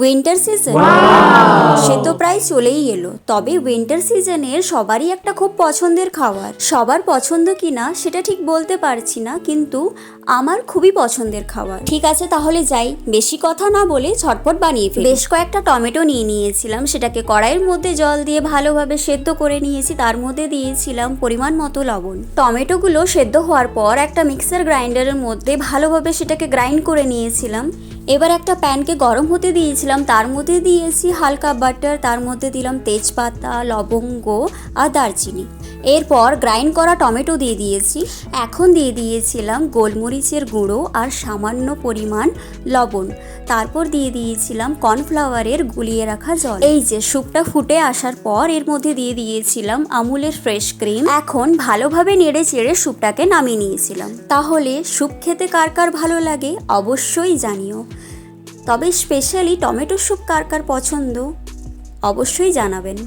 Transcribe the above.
Winter season সে তো প্রায় চলেই এলো। তবে উইন্টার সিজনের সবারই একটা খুব পছন্দের খাবার, সবার পছন্দ কিনা সেটা ঠিক বলতে পারছি না, কিন্তু আমার খুবই পছন্দের খাবার। ঠিক আছে, তাহলে যাই, বেশি কথা না বলে ঝটপট বানিয়ে ফেলি। বেশ কয়েকটা টমেটো নিয়ে নিয়েছিলাম, সেটাকে কড়াইয়ের মধ্যে জল দিয়ে ভালোভাবে সেদ্ধ করে নিয়েছি। তার মধ্যে দিয়েছিলাম পরিমাণ মতো লবণ। টমেটোগুলো সেদ্ধ হওয়ার পর একটা মিক্সার গ্রাইন্ডারের মধ্যে ভালোভাবে সেটাকে গ্রাইন্ড করে নিয়েছিলাম। এবার একটা প্যানকে গরম হতে দিয়েছিলাম, তার মধ্যে দিয়েছি হালকা বাটার, তার মধ্যে দিলাম তেজপাতা, লবঙ্গ আর দারচিনি। এরপর গ্রাইন্ড করা টমেটো দিয়ে দিয়েছি। এখন দিয়ে দিয়েছিলাম গোলমরিচের গুঁড়ো আর সামান্য পরিমাণ লবণ। তারপর দিয়ে দিয়েছিলাম কর্নফ্লাওয়ারের গুলিয়ে রাখা জল। এই যে স্যুপটা ফুটে আসার পর এর মধ্যে দিয়ে দিয়েছিলাম আমুলের ফ্রেশ ক্রিম। এখন ভালোভাবে নেড়ে চেড়ে স্যুপটাকে নামিয়ে নিয়েছিলাম। তাহলে স্যুপ খেতে কার কার ভালো লাগে অবশ্যই জানিও। তবে স্পেশালি টমেটো স্যুপ কার কার পছন্দ অবশ্যই জানাবেন।